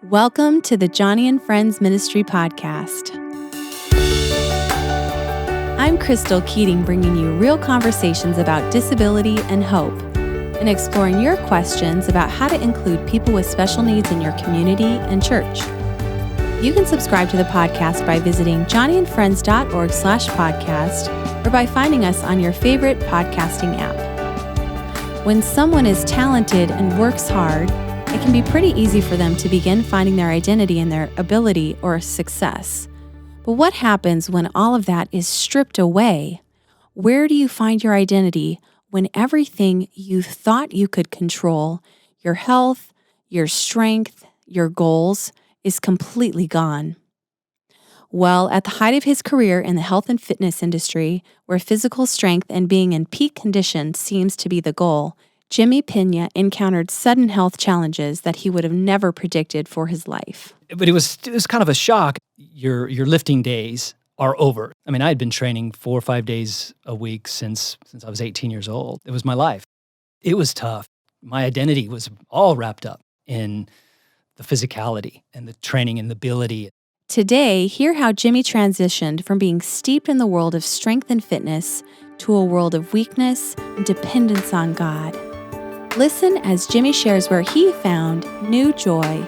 Welcome to the Johnny and Friends Ministry Podcast. I'm Crystal Keating, bringing you real conversations about disability and hope, and exploring your questions about how to include people with special needs in your community and church. You can subscribe to the podcast by visiting johnnyandfriends.org/podcast or by finding us on your favorite podcasting app. When someone is talented and works hard, it can be pretty easy for them to begin finding their identity in their ability or success. But what happens when all of that is stripped away? Where do you find your identity when everything you thought you could control, your health, your strength, your goals, is completely gone? Well, at the height of his career in the health and fitness industry, where physical strength and being in peak condition seems to be the goal, Jimmy Peña encountered sudden health challenges that he would have never predicted for his life. But it was kind of a shock. Your lifting days are over. I mean, I had been training 4 or 5 days a week since I was 18 years old. It was my life. It was tough. My identity was all wrapped up in the physicality and the training and the ability. Today, hear how Jimmy transitioned from being steeped in the world of strength and fitness to a world of weakness and dependence on God. Listen as Jimmy shares where he found new joy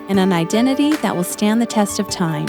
and an identity that will stand the test of time.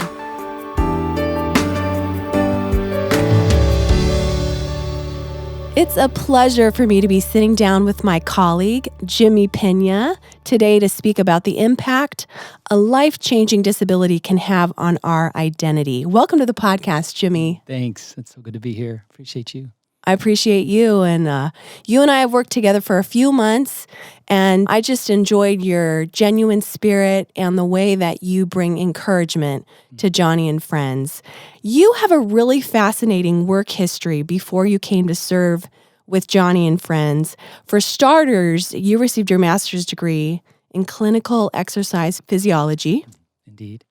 It's a pleasure for me to be sitting down with my colleague, Jimmy Peña, today to speak about the impact a life-changing disability can have on our identity. Welcome to the podcast, Jimmy. Thanks. It's so good to be here. Appreciate you. I appreciate you, and you and I have worked together for a few months, and I just enjoyed your genuine spirit and the way that you bring encouragement to Johnny and Friends. You have a really fascinating work history before you came to serve with Johnny and Friends. For starters, you received your master's degree in clinical exercise physiology. Indeed.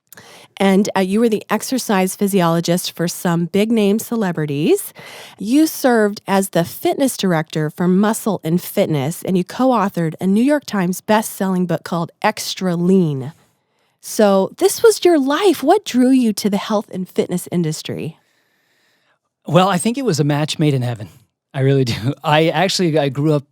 And you were the exercise physiologist for some big-name celebrities. You served as the fitness director for Muscle and Fitness, and you co-authored a New York Times best-selling book called Extra Lean. So this was your life. What drew you to the health and fitness industry? Well, I think it was a match made in heaven. I really do. I grew up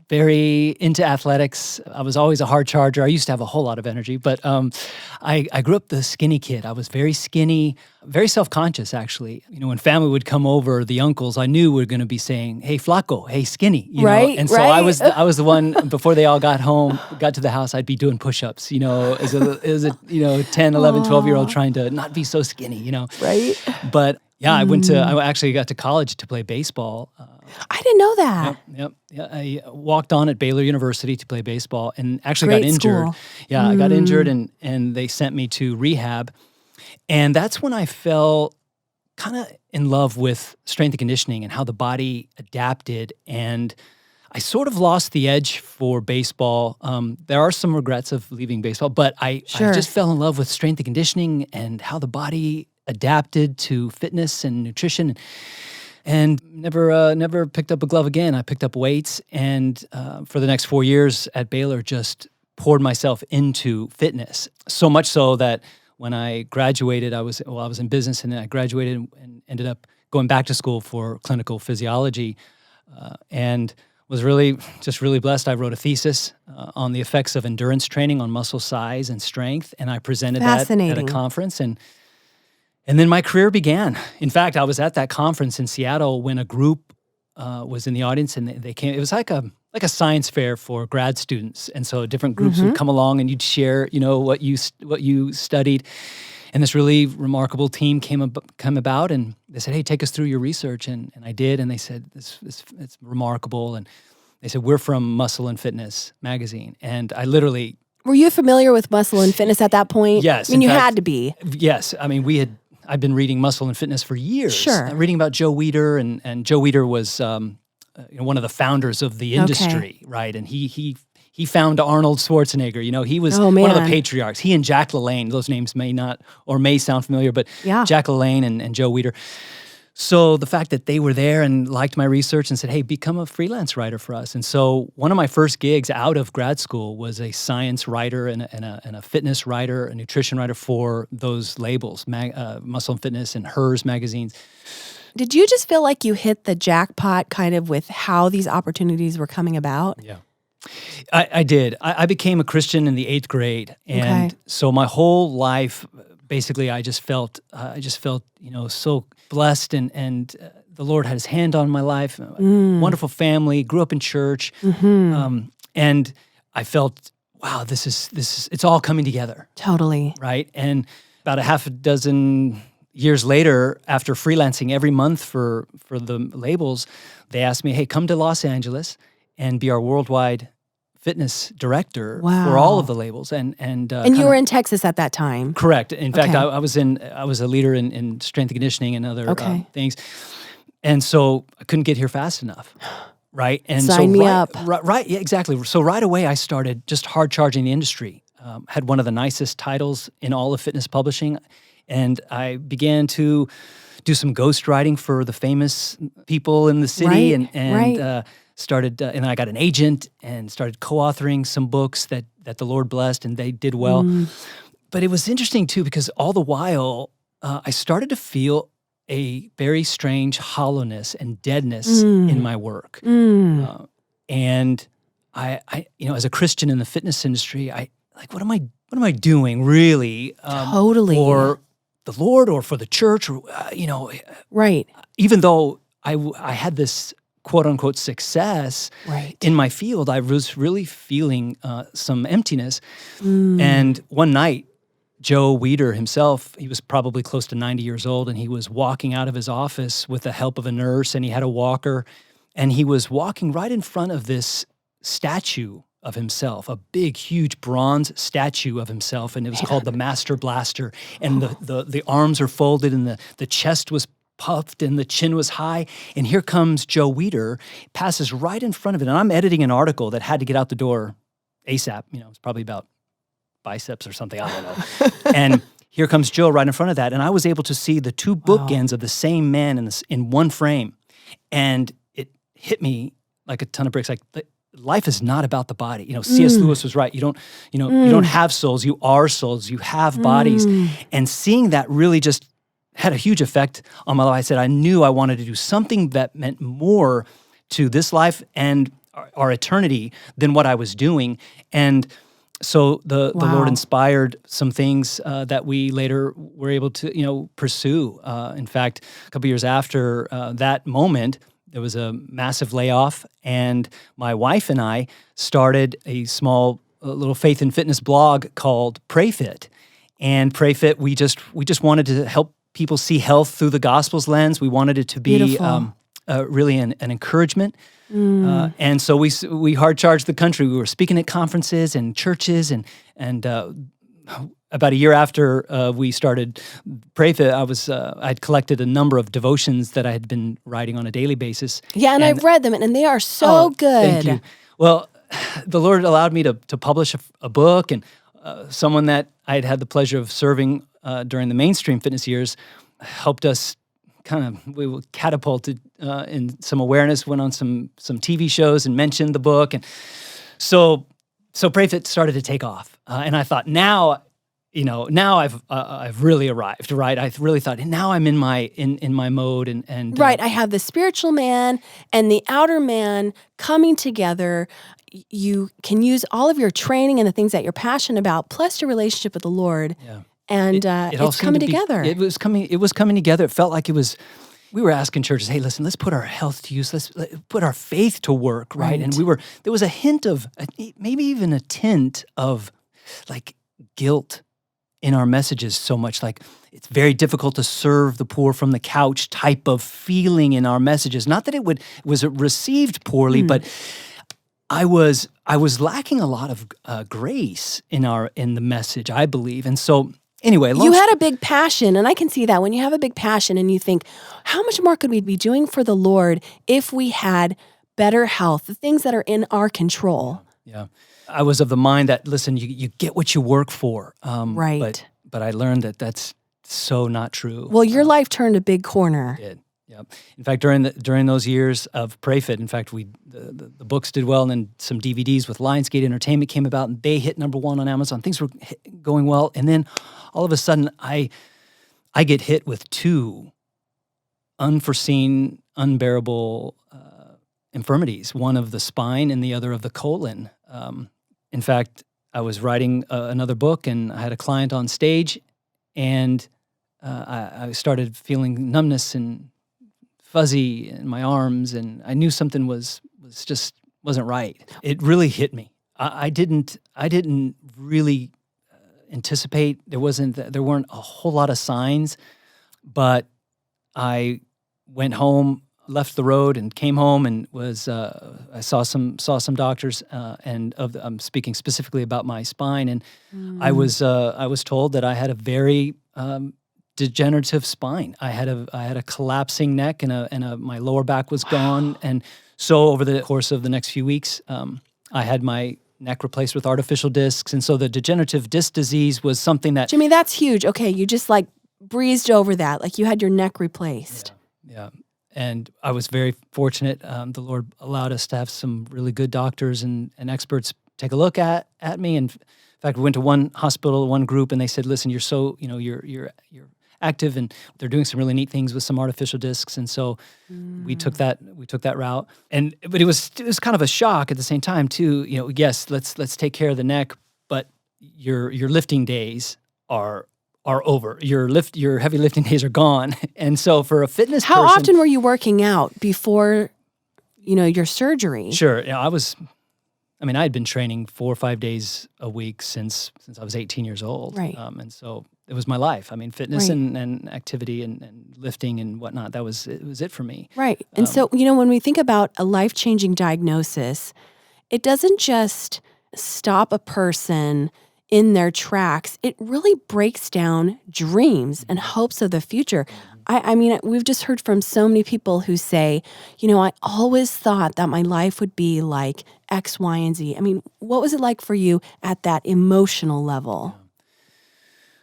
very into athletics. I was always a hard charger. I used to have a whole lot of energy, but I grew up the skinny kid. I was very skinny, very self-conscious, actually. You know, when family would come over, the uncles I knew were going to be saying, "Hey, flaco, hey, skinny," you know? And so I was the one, before they all got to the house, I'd be doing push-ups, you know, as a 10, 11, 12-year-old trying to not be so skinny, you know. Right. But yeah, I actually got to college to play baseball. I didn't know that. Yep. Yeah, I walked on at Baylor University to play baseball and actually Great got injured. school. Yeah, I got injured and they sent me to rehab. And that's when I fell kind of in love with strength and conditioning and how the body adapted. And I sort of lost the edge for baseball. There are some regrets of leaving baseball, but I just fell in love with strength and conditioning and how the body adapted to fitness and nutrition. And never picked up a glove again. I picked up weights, and for the next 4 years at Baylor, just poured myself into fitness. So much so that when I graduated, I was in business, and then I graduated and ended up going back to school for clinical physiology, and was really blessed. I wrote a thesis on the effects of endurance training on muscle size and strength, and I presented that at a conference, and then my career began. In fact, I was at that conference in Seattle when a group was in the audience, and they came. It was like a science fair for grad students, and so different groups would come along, and you'd share, you know, what you studied. And this really remarkable team came about, and they said, "Hey, take us through your research," and I did, and they said, "It's remarkable," and they said, "We're from Muscle and Fitness magazine," and I literally. Were you familiar with Muscle and Fitness at that point? Yes. I mean, you had to be. Yes. I mean, I've been reading Muscle and Fitness for years. Sure. Reading about Joe Weider, and Joe Weider was one of the founders of the industry, right? And he found Arnold Schwarzenegger. You know, he was one of the patriarchs. He and Jack LaLanne, those names may sound familiar, but Jack LaLanne and Joe Weider. So the fact that they were there and liked my research and said, hey, become a freelance writer for us. And so one of my first gigs out of grad school was a science writer and a fitness writer, a nutrition writer for those labels, Muscle and Fitness and Hers magazines. Did you just feel like you hit the jackpot kind of with how these opportunities were coming about? Yeah. I did. I became a Christian in the 8th grade. And so my whole life, basically, I just felt, so blessed, and the Lord had His hand on my life. Wonderful family, grew up in church, and I felt, wow, this is it's all coming together. Totally. Right, and about a half a dozen years later, after freelancing every month for the labels, they asked me, hey, come to Los Angeles and be our worldwide fitness director for all of the labels, and you were in Texas at that time. Correct. In fact, I was a leader in strength and conditioning and other things, and so I couldn't get here fast enough. Right, and sign me up. Right, yeah, exactly. So right away, I started just hard charging the industry. Had one of the nicest titles in all of fitness publishing, and I began to do some ghostwriting for the famous people in the city, and started, and I got an agent and started co-authoring some books that the Lord blessed, and they did well. But it was interesting too, because all the while I started to feel a very strange hollowness and deadness in my work. And I, as a Christian in the fitness industry, what am I doing really? Totally. For the Lord or for the church, or right. Even though I had this quote unquote success in my field, I was really feeling some emptiness. And one night, Joe Weider himself, he was probably close to 90 years old, and he was walking out of his office with the help of a nurse, and he had a walker, and he was walking right in front of this statue of himself, a big, huge bronze statue of himself, and it was called the Master Blaster, and the arms are folded, and the chest was puffed and the chin was high, and here comes Joe Weider, passes right in front of it, and I'm editing an article that had to get out the door ASAP. It's probably about biceps or something, I don't know. And here comes Joe right in front of that, and I was able to see the two bookends of the same man in one frame, and it hit me like a ton of bricks. Like, life is not about the body. C.S. Lewis was right. You don't have souls. You are souls. You have bodies, and seeing that really just had a huge effect on my life. I said I knew I wanted to do something that meant more to this life and our eternity than what I was doing. And so the Lord inspired some things that we later were able to pursue. In fact, a couple years after that moment, there was a massive layoff, and my wife and I started a small little faith and fitness blog called PrayFit. And PrayFit, we just wanted to help people see health through the Gospel's lens. We wanted it to be really an encouragement. And so we hard charged the country. We were speaking at conferences and churches, and about a year after we started PrayFit, I'd collected a number of devotions that I had been writing on a daily basis. Yeah, and I've read them, and they are so good. Thank you. Well, the Lord allowed me to publish a book, and someone that I had the pleasure of serving during the mainstream fitness years helped us we were catapulted in some awareness, went on some TV shows and mentioned the book. And so PrayFit started to take off. And I thought, now I've really arrived, right? I really thought, now I'm in my mode and right. I have the spiritual man and the outer man coming together. You can use all of your training and the things that you're passionate about, plus your relationship with the Lord. Yeah. And it's coming together. It was coming together. It felt like we were asking churches, hey, listen, let's put our health to use. Let's put our faith to work, right? And there was a hint of, maybe even a tint of like guilt in our messages so much. Like, it's very difficult to serve the poor from the couch type of feeling in our messages. Not that it was received poorly, but I was lacking a lot of grace in the message, I believe. And so anyway, you had a big passion, and I can see that when you have a big passion and you think, how much more could we be doing for the Lord if we had better health, the things that are in our control? Yeah. I was of the mind that, listen, you get what you work for. Right. But I learned that that's so not true. Well, your life turned a big corner. It did. Yep. In fact, during those years of PrayFit, in fact, the books did well, and then some DVDs with Lionsgate Entertainment came about, and they hit #1 on Amazon. Things were going well, and then all of a sudden, I get hit with 2 unforeseen, unbearable infirmities, one of the spine and the other of the colon. In fact, I was writing another book, and I had a client on stage, and I started feeling numbness and fuzzy in my arms, and I knew something wasn't right. It really hit me. I didn't really anticipate. There weren't a whole lot of signs, but I went home, left the road, and came home, and I saw some doctors, and I'm speaking specifically about my spine, and I was told that I had a very degenerative spine. I had a collapsing neck, and my lower back was gone, and so over the course of the next few weeks, I had my neck replaced with artificial discs, and so the degenerative disc disease was something that Jimmy, that's huge. Okay, you just like breezed over that, like you had your neck replaced. Yeah. And I was very fortunate. The Lord allowed us to have some really good doctors and experts take a look at me. And in fact, we went to one hospital, one group, and they said, "Listen, you're active, and they're doing some really neat things with some artificial discs." And so we took that route. But it was kind of a shock at the same time too. Yes, let's take care of the neck, but your lifting days are over. Your heavy lifting days are gone. And so for a fitness How person, often were you working out before, your surgery? Sure. I had been training 4 or 5 days a week since I was 18 years old. Right. And so it was my life. Fitness Right. and activity and lifting and whatnot, it was it for me. Right. And so, when we think about a life-changing diagnosis, it doesn't just stop a person in their tracks. It really breaks down dreams and hopes of the future. We've just heard from so many people who say, I always thought that my life would be like X, Y, and Z. What was it like for you at that emotional level?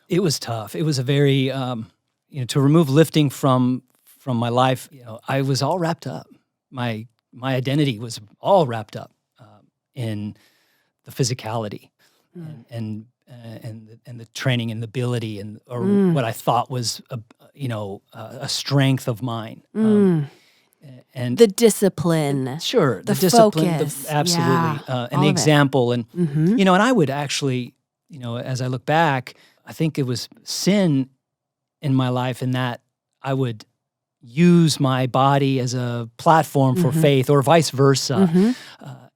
It was tough. It was a very, to remove lifting from my life, I was all wrapped up. My identity was all wrapped up in the physicality and the training and the ability or what I thought was a strength of mine. And the discipline. Sure, the discipline, focus. Absolutely, Yeah, and the example, and Mm-hmm. and I would actually, as I look back, I think it was sin in my life in that I would use my body as a platform for faith, or vice versa,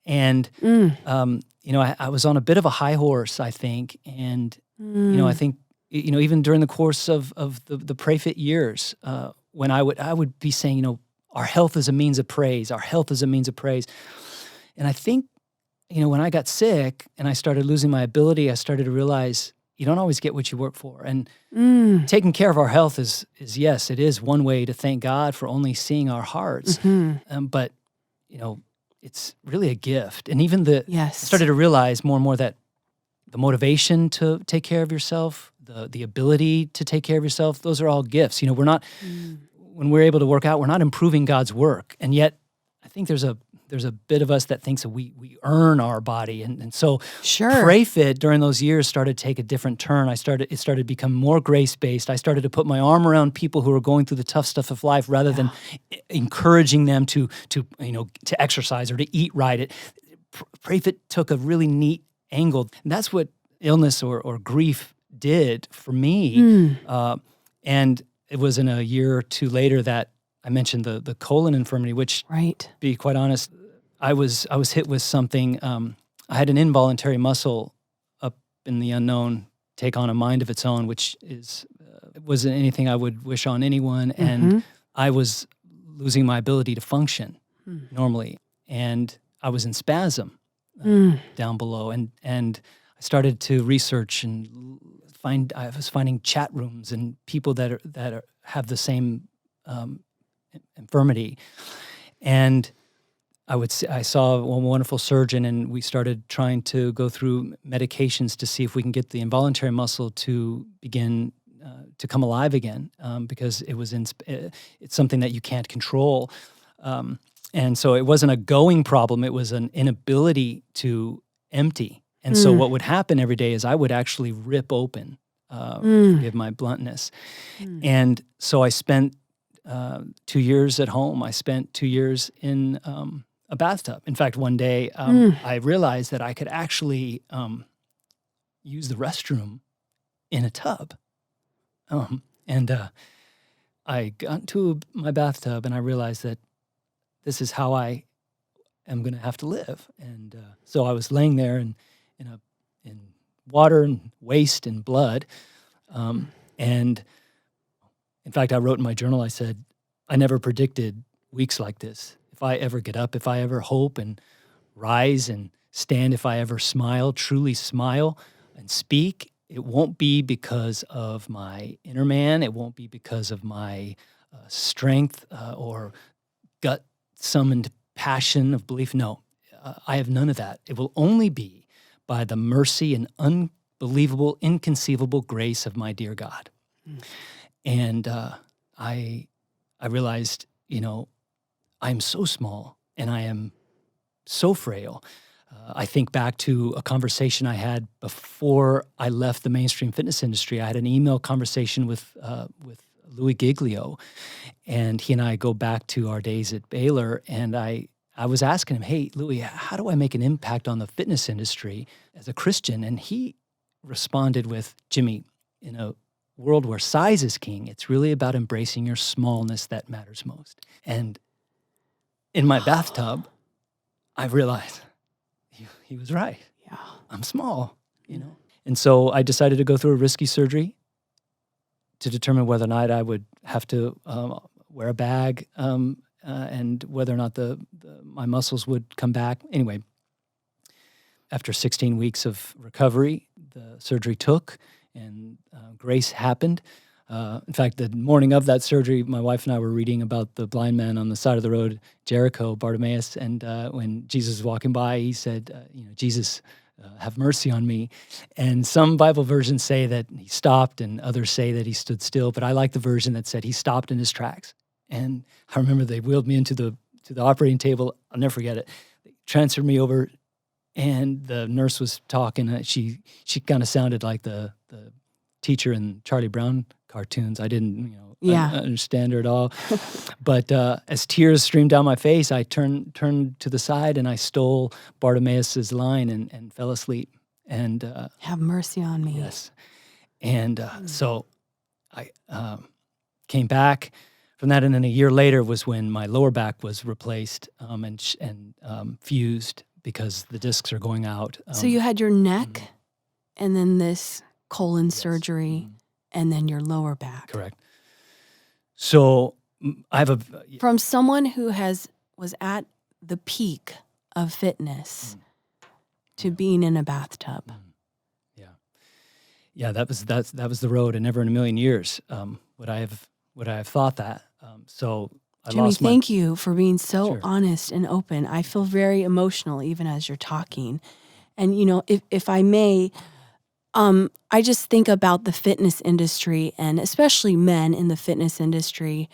I was on a bit of a high horse, I think, and I think even during the course of the PrayFit years, when I would be saying, our health is a means of praise. Our health is a means of praise. And I think, when I got sick and I started losing my ability, I started to realize you don't always get what you work for. And taking care of our health is yes, it is one way to thank God for only seeing our hearts. But, it's really a gift. And even I started to realize more and more that the motivation to take care of yourself, the ability to take care of yourself, those are all gifts. We're not, when we're able to work out, we're not improving God's work. And yet I think there's a bit of us that thinks that we earn our body. And so PrayFit during those years started to take a different turn. It started to become more grace-based. I started to put my arm around people who are going through the tough stuff of life rather than encouraging them to exercise or to eat right. PrayFit took a really neat angle. And that's what illness or grief did for me. And it was in a year or two later that I mentioned the colon infirmity, which, to be quite honest, I was hit with something. I had an involuntary muscle up in the unknown take on a mind of its own, which wasn't anything I would wish on anyone. And I was losing my ability to function normally, and I was in spasm down below. And I started to research and I was finding chat rooms and people that have the same infirmity. And I saw one wonderful surgeon, and we started trying to go through medications to see if we can get the involuntary muscle to begin to come alive again, because it's something that you can't control. And so it wasn't a going problem, it was an inability to empty. And so what would happen every day is I would actually rip open, forgive my bluntness. And so I spent 2 years at home. I spent 2 years in a bathtub. In fact, one day I realized that I could actually use the restroom in a tub. And I got into my bathtub and I realized that this is how I am going to have to live. And so I was laying there in water and waste and blood. And in fact, I wrote in my journal, I said, I never predicted weeks like this. If I ever get up, if I ever hope and rise and stand, if I ever smile, truly smile and speak, it won't be because of my inner man. It won't be because of my strength or gut summoned passion of belief. No, I have none of that. It will only be by the mercy and unbelievable, inconceivable grace of my dear God. And I realized, I'm so small and I am so frail. I think back to a conversation I had before I left the mainstream fitness industry. I had an email conversation with Louis Giglio, and he and I go back to our days at Baylor, and I was asking him, hey, Louis, how do I make an impact on the fitness industry as a Christian? And he responded with, Jimmy, in a world where size is king, it's really about embracing your smallness that matters most. And in my bathtub, I realized he was right. Yeah. I'm small, And so I decided to go through a risky surgery to determine whether or not I would have to wear a bag and whether or not my muscles would come back. Anyway, after 16 weeks of recovery, the surgery took, and grace happened. In fact, the morning of that surgery, my wife and I were reading about the blind man on the side of the road, Jericho, Bartimaeus, and when Jesus was walking by, he said, Jesus, have mercy on me. And some Bible versions say that he stopped, and others say that he stood still, but I like the version that said he stopped in his tracks. And I remember they wheeled me into the operating table. I'll never forget it. They transferred me over, and the nurse was talking. She kind of sounded like the teacher in Charlie Brown cartoons. I didn't, understand her at all. But as tears streamed down my face, I turned to the side and I stole Bartimaeus's line and fell asleep. And have mercy on me. Yes. And so I came back from that, and then a year later was when my lower back was replaced and fused because the discs are going out. So you had your neck, and then this colon surgery, and then your lower back. Correct. So I have from someone who was at the peak of fitness to being in a bathtub. Yeah. That was the road, and never in a million years would I have thought that. So Jimmy, thank you for being so honest and open. I feel very emotional even as you're talking. And if I may, I just think about the fitness industry, and especially men in the fitness industry,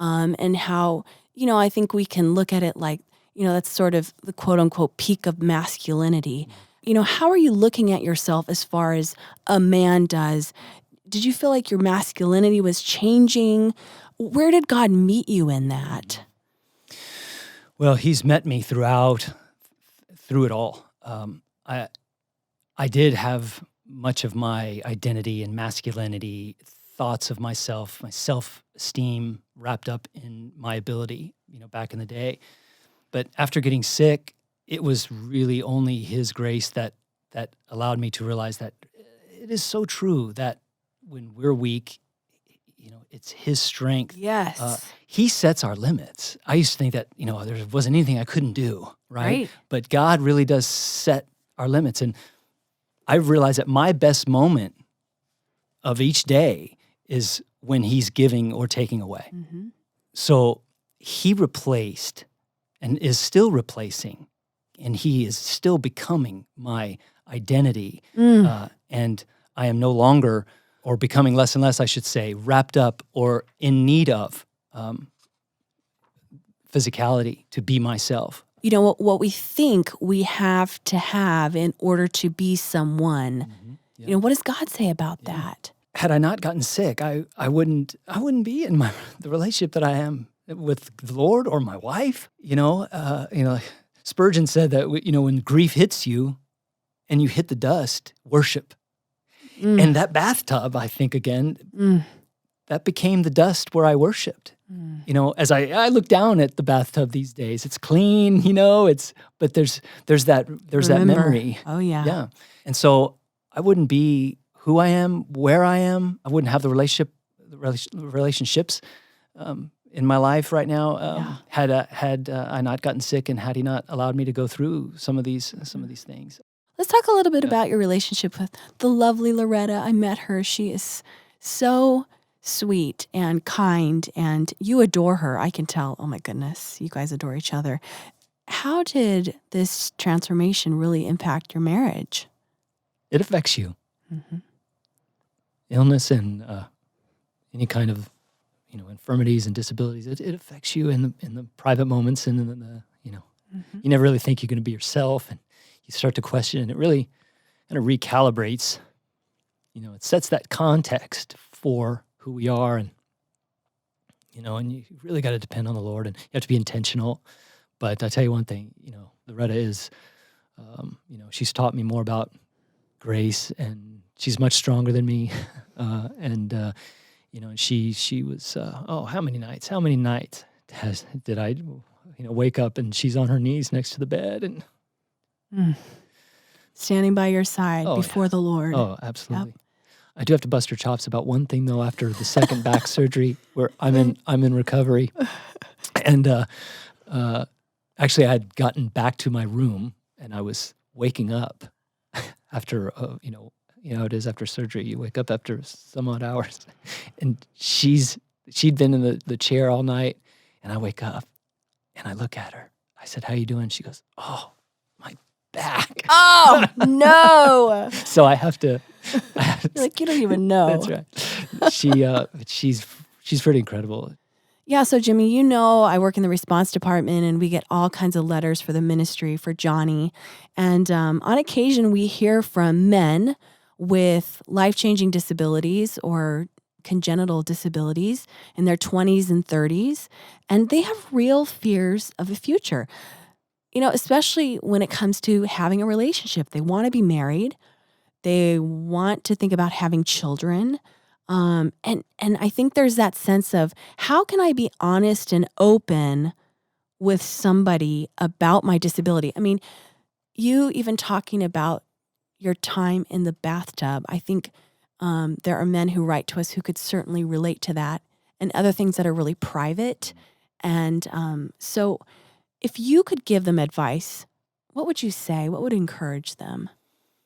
and how, I think we can look at it like, that's sort of the quote unquote peak of masculinity. How are you looking at yourself as far as a man does? Did you feel like your masculinity was changing? Where did God meet you in that? Well, he's met me through it all. I did have much of my identity and masculinity, thoughts of myself, my self-esteem wrapped up in my ability, back in the day. But after getting sick, it was really only his grace that allowed me to realize that it is so true that when we're weak, it's his strength. Yes. He sets our limits. I used to think that, there wasn't anything I couldn't do, right? But God really does set our limits. And I've realized that my best moment of each day is when he's giving or taking away. Mm-hmm. So he replaced and is still replacing, and he is still becoming my identity. And I am no longer or becoming less and less, I should say, wrapped up or in need of physicality to be myself. You know, what we think we have to have in order to be someone. Yeah. You know, what does God say about that? Had I not gotten sick, I wouldn't be in the relationship that I am with the Lord or my wife. Spurgeon said that when grief hits you and you hit the dust, worship. And that bathtub, I think again, that became the dust where I worshiped. As I look down at the bathtub these days, it's clean, but there's that memory. Oh yeah. Yeah. And so I wouldn't be who I am, where I am. I wouldn't have the relationships in my life right now had I not gotten sick and had he not allowed me to go through some of these things. Let's talk a little bit about your relationship with the lovely Loretta. I met her. She is so sweet and kind, and you adore her. I can tell. Oh my goodness, you guys adore each other. How did this transformation really impact your marriage? It affects you. Illness and any kind of infirmities and disabilities. It affects you in the private moments, and in the you never really think you're going to be yourself, and you start to question, and it really kind of recalibrates. It sets that context for who we are, and and you really got to depend on the Lord, and you have to be intentional. But I tell you one thing, Loretta is, she's taught me more about grace, and she's much stronger than me, and she was how many nights did I wake up and she's on her knees next to the bed and standing by your side before the Lord. Oh, absolutely. Yep. I do have to bust her chops about one thing though. After the second back surgery, where I'm in recovery, and actually I had gotten back to my room and I was waking up after it is after surgery. You wake up after some odd hours, and she'd been in the chair all night, and I wake up and I look at her. I said, "How you doing?" She goes, "Oh, my back." Oh no! So I have to. You're like, you don't even know. That's right. She's pretty incredible. Yeah, so Jimmy, I work in the response department, and we get all kinds of letters for the ministry for Johnny. And on occasion, we hear from men with life-changing disabilities or congenital disabilities in their 20s and 30s, and they have real fears of the future. Especially when it comes to having a relationship. They want to be married. They want to think about having children. And I think there's that sense of, how can I be honest and open with somebody about my disability? I mean, you even talking about your time in the bathtub, I think there are men who write to us who could certainly relate to that, and other things that are really private. And so if you could give them advice, what would you say? What would encourage them?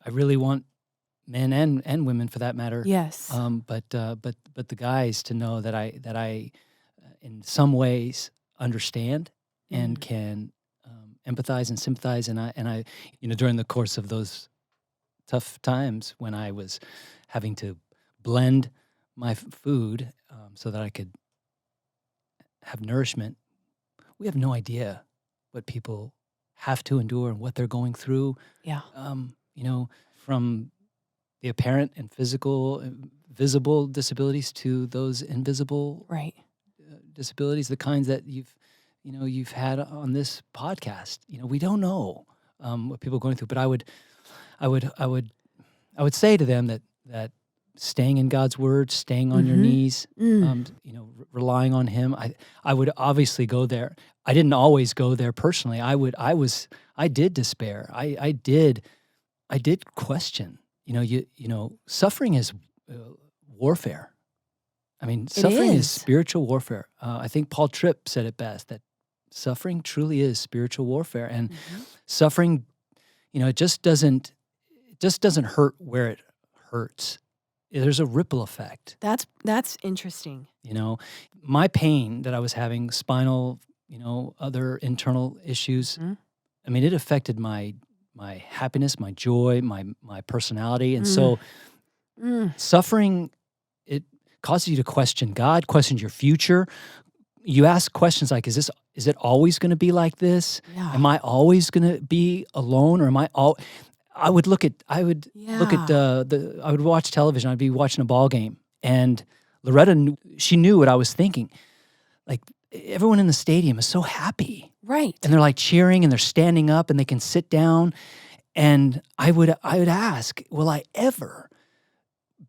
I really want men and women, for that matter. Yes. But the guys to know that I in some ways understand and can empathize and sympathize, and I during the course of those tough times when I was having to blend my food so that I could have nourishment. We have no idea what people have to endure and what they're going through. Yeah. From the apparent and physical, visible disabilities to those invisible disabilities, the kinds that you've had on this podcast. We don't know what people are going through, but I would say to them that staying in God's word, staying on your knees, relying on Him. I would obviously go there. I didn't always go there personally. I did despair. I did question. Suffering is warfare. I mean, suffering is spiritual warfare. I think Paul Tripp said it best, that suffering truly is spiritual warfare, and suffering, it just doesn't hurt where it hurts. There's a ripple effect. That's interesting. My pain that I was having, spinal, other internal issues. I mean, it affected my happiness, my joy, my personality, and so suffering causes you to question God, question your future. You ask questions like, is it always going to be like this? Yeah. Am I always going to be alone, or am I would look at I would watch television. I'd be watching a ball game, and Loretta she knew what I was thinking. Like, everyone in the stadium is so happy, Right. and they're like cheering, and they're standing up, and they can sit down. And I would ask, will I ever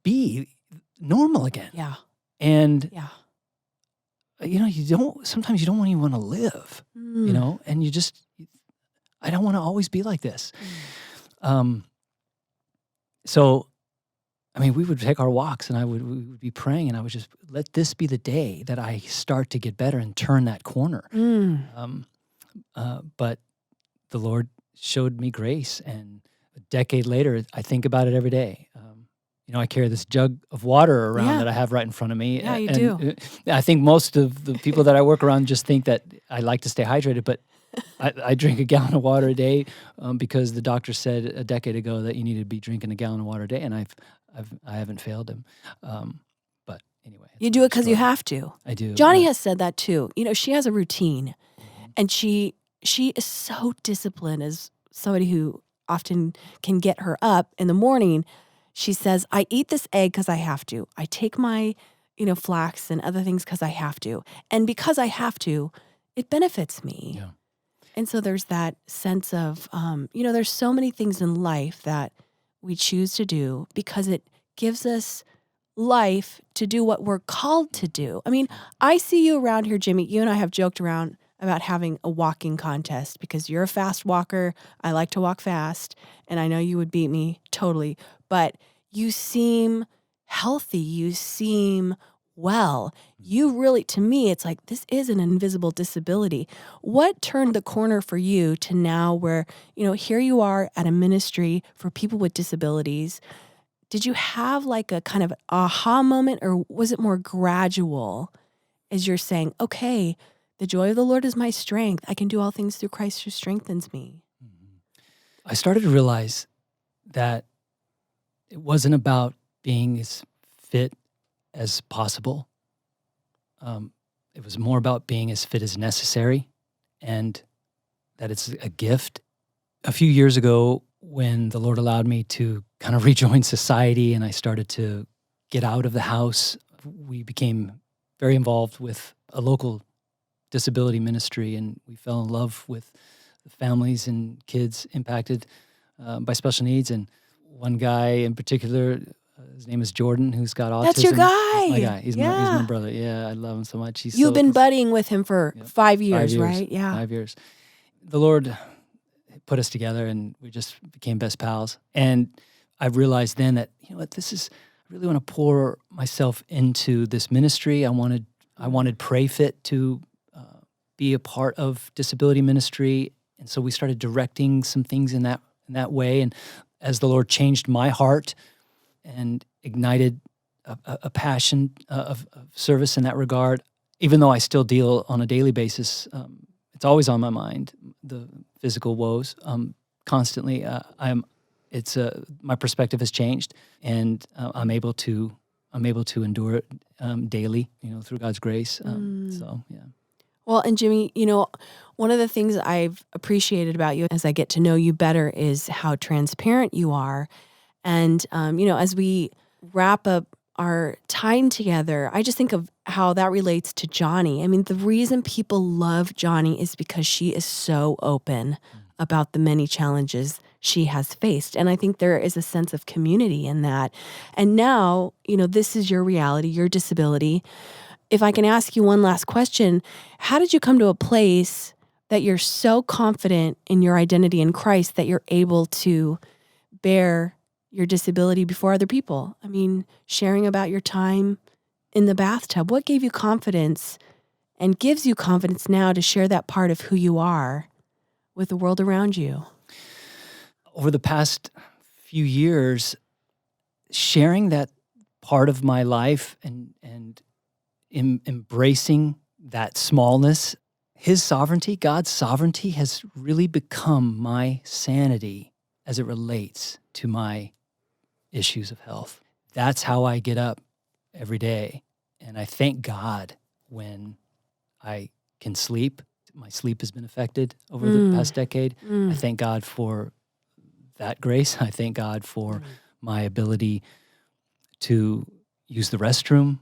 be normal again? Yeah. And Yeah. sometimes you don't even want to live, and I don't want to always be like this. So, I mean, we would take our walks, and we would be praying, and I would just let this be the day that I start to get better and turn that corner. But the Lord showed me grace, and a decade later, I think about it every day. I carry this jug of water around that I have right in front of me. Yeah, you and do. I think most of the people that I work around just think that I like to stay hydrated, but I drink a gallon of water a day because the doctor said a decade ago that you need to be drinking a gallon of water a day, and I haven't failed him. But anyway, You do it because you have to. I do. Johnny has said that too. She has a routine, and she is so disciplined. As somebody who often can get her up in the morning, she says, I eat this egg because I have to. I take my, flax and other things because I have to. And because I have to, it benefits me. Yeah. And so there's that sense of, there's so many things in life that we choose to do because it gives us life to do what we're called to do. I mean, I see you around here, Jimmy. You and I have joked around about having a walking contest because you're a fast walker. I like to walk fast, and I know you would beat me totally. But you seem healthy. You seem well. You really, to me, it's like this is an invisible disability. What turned the corner for you to now where, here you are at a ministry for people with disabilities? Did you have like a kind of aha moment, or was it more gradual as you're saying, okay, the joy of the Lord is my strength. I can do all things through Christ who strengthens me? I started to realize that it wasn't about being as fit as possible. It was more about being as fit as necessary, and that it's a gift. A few years ago, when the Lord allowed me to kind of rejoin society and I started to get out of the house, we became very involved with a local disability ministry, and we fell in love with the families and kids impacted by special needs. And one guy in particular, his name is Jordan, who's got autism. That's your guy. He's my guy. He's my brother. Yeah, I love him so much. You've been buddying with him for 5 years, 5 years, right? Yeah. 5 years. The Lord put us together, and we just became best pals. And I realized then that, I really want to pour myself into this ministry. I wanted Pray Fit to be a part of disability ministry, and so we started directing some things in that way. And as the Lord changed my heart and ignited a passion of service in that regard, even though I still deal on a daily basis, it's always on my mind, the physical woes. Constantly, my perspective has changed, and I'm able to endure it daily, through God's grace. So yeah. Well, and Jimmy, one of the things I've appreciated about you as I get to know you better is how transparent you are. And, as we wrap up our time together, I just think of how that relates to Johnny. I mean, the reason people love Johnny is because she is so open about the many challenges she has faced. And I think there is a sense of community in that. And now, this is your reality, your disability. If I can ask you one last question, how did you come to a place that you're so confident in your identity in Christ that you're able to bear your disability before other people? I mean, sharing about your time in the bathtub, what gave you confidence and gives you confidence now to share that part of who you are with the world around you? Over the past few years, sharing that part of my life and embracing that smallness, His sovereignty, God's sovereignty, has really become my sanity as it relates to my issues of health. That's how I get up every day. And I thank God when I can sleep. My sleep has been affected over the past decade. I thank God for that grace. I thank God for my ability to use the restroom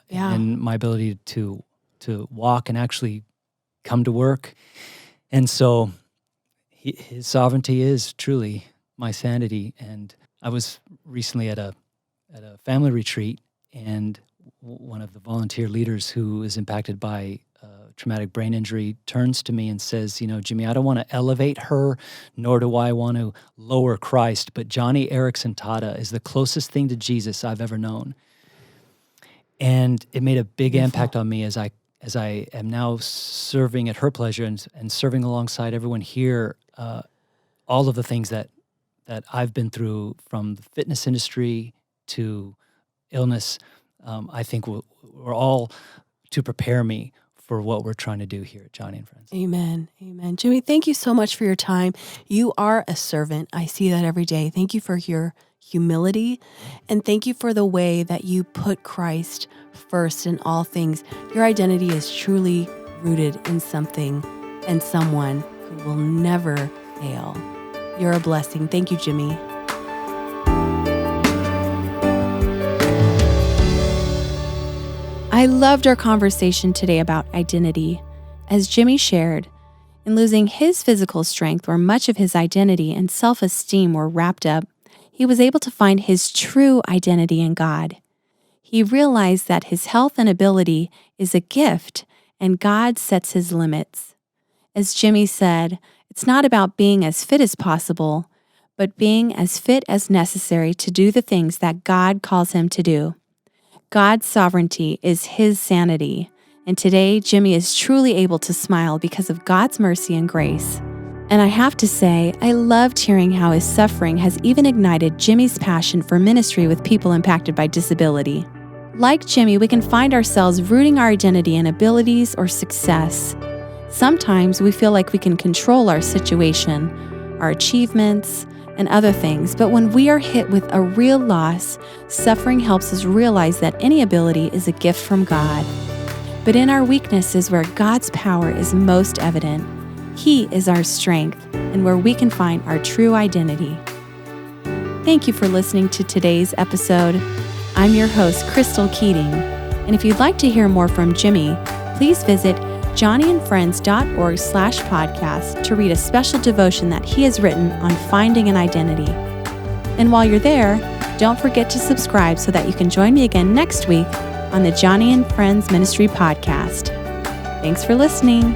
and my ability to walk and actually come to work. And so his sovereignty is truly my sanity. And I was recently at a family retreat, and one of the volunteer leaders who is impacted by traumatic brain injury turns to me and says, Jimmy, I don't want to elevate her, nor do I want to lower Christ, but Johnny Erickson Tata is the closest thing to Jesus I've ever known. And it made a big impact on me as I am now serving at her pleasure and serving alongside everyone here, all of the things that I've been through, from the fitness industry to illness, I think we're all to prepare me for what we're trying to do here at Johnny and Friends. Amen. Amen. Jimmy, thank you so much for your time. You are a servant. I see that every day. Thank you for your humility, and thank you for the way that you put Christ first in all things. Your identity is truly rooted in something and someone who will never fail. You're a blessing. Thank you, Jimmy. I loved our conversation today about identity. As Jimmy shared, in losing his physical strength, where much of his identity and self-esteem were wrapped up, he was able to find his true identity in God. He realized that his health and ability is a gift, and God sets his limits. As Jimmy said, it's not about being as fit as possible, but being as fit as necessary to do the things that God calls him to do. God's sovereignty is his sanity, and today Jimmy is truly able to smile because of God's mercy and grace. And I have to say, I loved hearing how his suffering has even ignited Jimmy's passion for ministry with people impacted by disability. Like Jimmy, we can find ourselves rooting our identity in abilities or success. Sometimes we feel like we can control our situation, our achievements, and other things, but when we are hit with a real loss, suffering helps us realize that any ability is a gift from God. But in our weakness is where God's power is most evident. He is our strength and where we can find our true identity. Thank you for listening to today's episode. I'm your host, Crystal Keating, and if you'd like to hear more from Jimmy, please visit johnnyandfriends.org/podcast to read a special devotion that he has written on finding an identity. And while you're there, don't forget to subscribe so that you can join me again next week on the Johnny and Friends Ministry Podcast. Thanks for listening.